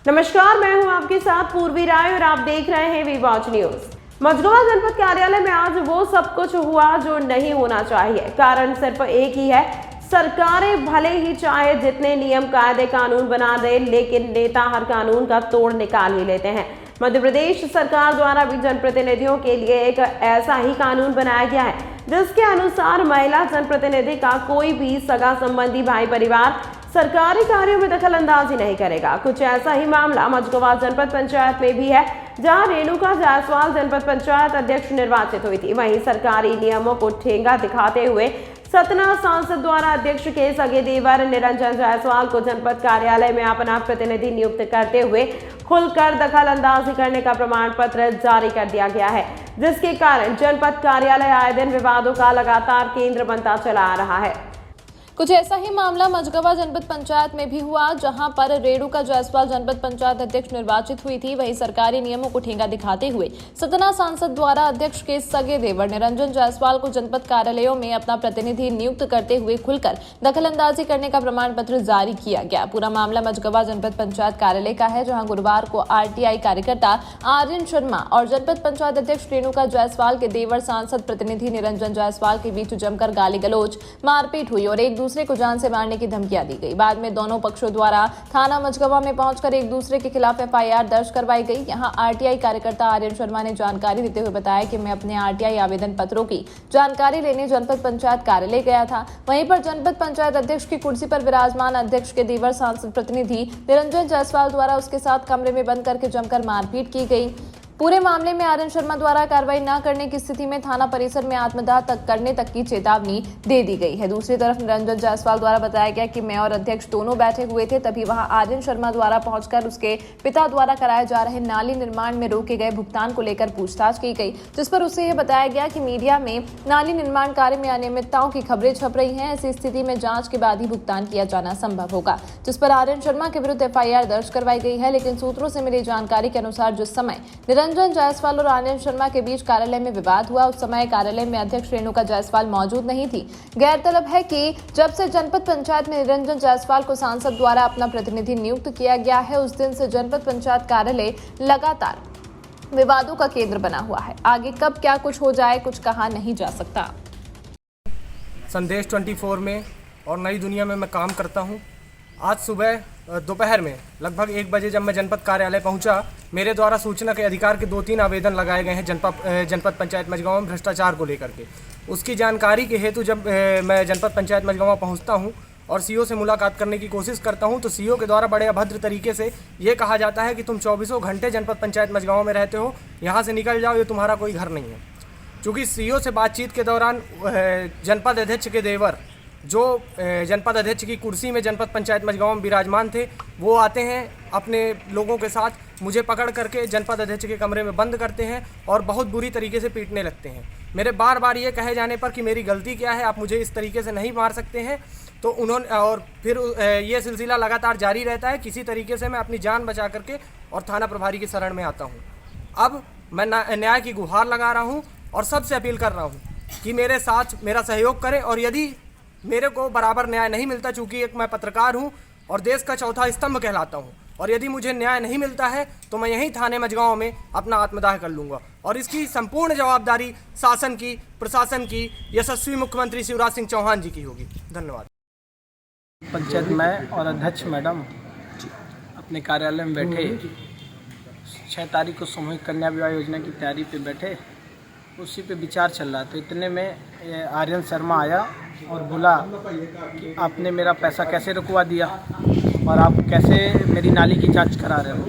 नमस्कार, मैं हूं आपके साथ पूर्वी राय और आप देख रहे हैं वी वॉच न्यूज। मझगवा जनपद कार्यालय में आज वो सब कुछ हुआ जो नहीं होना चाहिए। कारण सिर्फ एक ही है, सरकारें भले ही चाहे जितने नियम कायदे कानून बना दे, लेकिन नेता हर कानून का तोड़ निकाल ही लेते हैं। मध्य प्रदेश सरकार द्वारा भी जनप्रतिनिधियों के लिए एक ऐसा ही कानून बनाया गया है, जिसके अनुसार महिला जनप्रतिनिधि का कोई भी सगा संबंधी भाई परिवार सरकारी कार्यों में दखल अंदाजी नहीं करेगा। कुछ ऐसा ही मामला मझगवा जनपद पंचायत में भी है, जहां रेणुका जायसवाल जनपद पंचायत अध्यक्ष निर्वाचित हुई थी। वहीं सरकारी नियमों को ठेंगा दिखाते हुए सतना सांसद द्वारा अध्यक्ष के सगे देवर निरंजन जायसवाल को जनपद कार्यालय में अपना प्रतिनिधि नियुक्त करते हुए खुलकर दखल अंदाजी करने का प्रमाण पत्र जारी कर दिया गया है, जिसके कारण जनपद कार्यालय आए दिन विवादों का लगातार केंद्र बनता चला आ रहा है। कुछ ऐसा ही मामला मझगवा जनपद पंचायत में भी हुआ, जहां पर रेणुका जायसवाल जनपद पंचायत अध्यक्ष निर्वाचित हुई थी। वहीं सरकारी नियमों को ठेंगा दिखाते हुए सतना सांसद द्वारा अध्यक्ष के सगे देवर निरंजन जायसवाल को जनपद कार्यालयों में अपना प्रतिनिधि नियुक्त करते हुए खुलकर दखलंदाजी करने का प्रमाण पत्र जारी किया गया। पूरा मामला मझगवा जनपद पंचायत कार्यालय का है, जहाँ गुरुवार को आरटीआई कार्यकर्ता आर्यन शर्मा और जनपद पंचायत अध्यक्ष रेणुका जायसवाल के देवर सांसद प्रतिनिधि निरंजन जायसवाल के बीच जमकर गाली गलौज, मारपीट हुई और एक दूसरे को जान से मारने की धमकियां दी गई। बाद में दोनों पक्षों द्वारा थाना मझगवा में पहुंचकर एक दूसरे के खिलाफ एफआईआर दर्ज करवाई गई। यहां आरटीआई कार्यकर्ता आर्यन शर्मा ने जानकारी देते हुए बताया कि मैं अपने आरटीआई आवेदन पत्रों की जानकारी लेने जनपद पंचायत कार्यालय गया था। वहीं पर जनपद पंचायत अध्यक्ष की कुर्सी पर विराजमान अध्यक्ष के देवर सांसद प्रतिनिधि निरंजन जायसवाल द्वारा उसके साथ कमरे में बंद करके जमकर मारपीट की गई। पूरे मामले में आर्यन शर्मा द्वारा कार्रवाई न करने की स्थिति में थाना परिसर में आत्मदाह तक करने तक की चेतावनी दे दी गई है। दूसरी तरफ निरंजन जायसवाल द्वारा बताया गया कि मैं और अध्यक्ष दोनों बैठे हुए थे, तभी वहां आर्यन शर्मा द्वारा पहुंचकर उसके पिता द्वारा कराए जा रहे नाली निर्माण में रोके गए भुगतान को लेकर पूछताछ की गई, जिस पर उससे यह बताया गया कि मीडिया में नाली निर्माण कार्य में अनियमितताओं की खबरें छप रही हैं। ऐसी स्थिति में जाँच के बाद ही भुगतान किया जाना संभव होगा, जिस पर आर्यन शर्मा के विरुद्ध एफआईआर दर्ज करवाई गई है। लेकिन सूत्रों से मिली जानकारी के अनुसार जिस समय निरंजन जायसवाल और आर्यन शर्मा के बीच कार्यालय में विवाद हुआ, उस समय कार्यालय में अध्यक्ष रेणुका जायसवाल मौजूद नहीं थी। गैरतलब है कि जब से जनपद पंचायत में निरंजन जायसवाल को सांसद द्वारा अपना प्रतिनिधि नियुक्त किया गया है, उस दिन से जनपद पंचायत कार्यालय लगातार विवादों का केंद्र बना हुआ है। आगे कब क्या कुछ हो जाए, कुछ कहा नहीं जा सकता। संदेश 24 में और नई दुनिया में मैं काम करता हूं। आज सुबह दोपहर में लगभग 1 बजे जब मैं जनपद कार्यालय पहुंचा, मेरे द्वारा सूचना के अधिकार के 2-3 आवेदन लगाए गए हैं जनपद पंचायत मझगवा में भ्रष्टाचार को लेकर के। उसकी जानकारी के हेतु जब मैं जनपद पंचायत मझगवा पहुंचता हूं और सीओ से मुलाकात करने की कोशिश करता हूं, तो सीओ के द्वारा बड़े अभद्र तरीके से ये कहा जाता है कि तुम 24 घंटे जनपद पंचायत मझगवा में रहते हो, यहाँ से निकल जाओ, ये तुम्हारा कोई घर नहीं है। चूँकि सीओ से बातचीत के दौरान जनपद अध्यक्ष के देवर, जो जनपद अध्यक्ष की कुर्सी में जनपद पंचायत मझगवा में विराजमान थे, वो आते हैं अपने लोगों के साथ, मुझे पकड़ करके जनपद अध्यक्ष के कमरे में बंद करते हैं और बहुत बुरी तरीके से पीटने लगते हैं। मेरे बार बार ये कहे जाने पर कि मेरी गलती क्या है, आप मुझे इस तरीके से नहीं मार सकते हैं, तो उन्होंने और फिर ये सिलसिला लगातार जारी रहता है। किसी तरीके से मैं अपनी जान बचा करके और थाना प्रभारी की शरण में आता हूँ। अब मैं न्याय की गुहार लगा रहा हूँ और सबसे अपील कर रहा हूँ कि मेरे साथ मेरा सहयोग करें, और यदि मेरे को बराबर न्याय नहीं मिलता, चूँकि एक मैं पत्रकार हूँ और देश का चौथा स्तंभ कहलाता हूँ, और यदि मुझे न्याय नहीं मिलता है तो मैं यहीं थाने मझगवा में अपना आत्मदाह कर लूँगा। और इसकी संपूर्ण जवाबदारी शासन की, प्रशासन की, यशस्वी मुख्यमंत्री शिवराज सिंह चौहान जी की होगी। धन्यवाद। पंचायत में और अध्यक्ष मैडम अपने कार्यालय में बैठे 6 तारीख को सामूहिक कन्या विवाह योजना की तैयारी पे बैठे, उसी पे विचार चल रहा था। इतने में आर्यन शर्मा आया और बोला कि आपने मेरा पैसा कैसे रुकवा दिया और आप कैसे मेरी नाली की जांच करा रहे हो।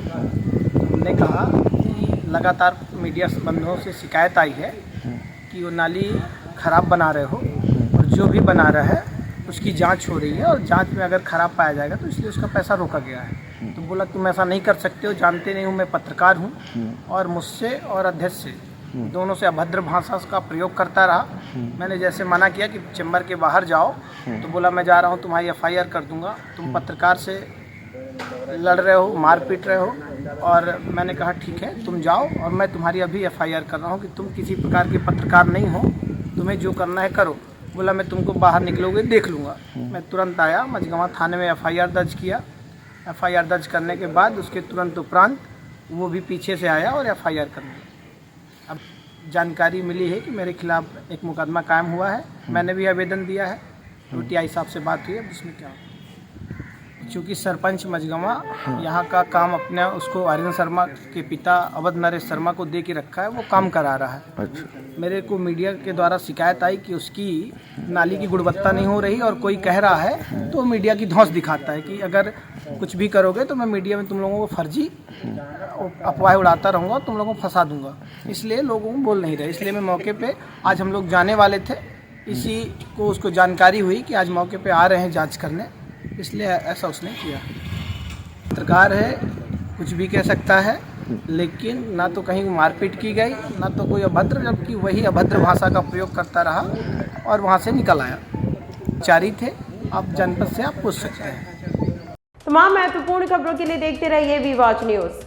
हमने कहा कि लगातार मीडिया बंधुओं से शिकायत आई है कि वो नाली ख़राब बना रहे हो, और जो भी बना रहा है उसकी जांच हो रही है, और जांच में अगर ख़राब पाया जाएगा तो इसलिए उसका पैसा रोका गया है। तो बोला तुम ऐसा नहीं कर सकते हो, जानते नहीं हूँ, मैं पत्रकार हूँ, और मुझसे और अध्यक्ष से दोनों से अभद्र भाषा का प्रयोग करता रहा। मैंने जैसे मना किया कि चैम्बर के बाहर जाओ, तो बोला मैं जा रहा हूँ, तुम्हारी एफआईआर कर दूंगा, तुम पत्रकार से लड़ रहे हो, मार पीट रहे हो। और मैंने कहा ठीक है तुम जाओ, और मैं तुम्हारी अभी एफआईआर कर रहा हूँ कि तुम किसी प्रकार के पत्रकार नहीं हो, तुम्हें जो करना है करो। बोला मैं तुमको बाहर निकलोगे देख लूँगा। मैं तुरंत आया, मझगवा थाने में एफआईआर दर्ज किया। एफआईआर दर्ज करने के बाद उसके तुरंत उपरांत वो भी पीछे से आया और एफआईआर करने लगा। अब जानकारी मिली है कि मेरे खिलाफ एक मुकदमा कायम हुआ है, मैंने भी आवेदन दिया है, टीआई साहब से बात हुई है, उसमें क्या चूँकि सरपंच मझगवा यहाँ का काम अपने उसको आर्यन शर्मा के पिता अवध नरेश शर्मा को दे के रखा है, वो काम करा रहा है। अच्छा। मेरे को मीडिया के द्वारा शिकायत आई कि उसकी नाली की गुणवत्ता नहीं हो रही और कोई कह रहा है तो मीडिया की धौंस दिखाता है कि अगर कुछ भी करोगे तो मैं मीडिया में तुम लोगों को फर्जी अफवाह उड़ाता रहूँगा, तुम लोगों को फंसा दूंगा, इसलिए लोगों को बोल नहीं रहे। इसलिए मैं मौके पे आज हम लोग जाने वाले थे, इसी को उसको जानकारी हुई कि आज मौके पे आ रहे हैं जांच करने, इसलिए ऐसा उसने किया। पत्रकार है, कुछ भी कह सकता है, लेकिन ना तो कहीं मारपीट की गई ना तो कोई अभद्र, जबकि वही अभद्र भाषा का प्रयोग करता रहा और वहाँ से निकल आया। जारी थे, आप जनपद से आप पूछ सकते हैं। तमाम महत्वपूर्ण खबरों के लिए देखते रहिए वी वॉच न्यूज।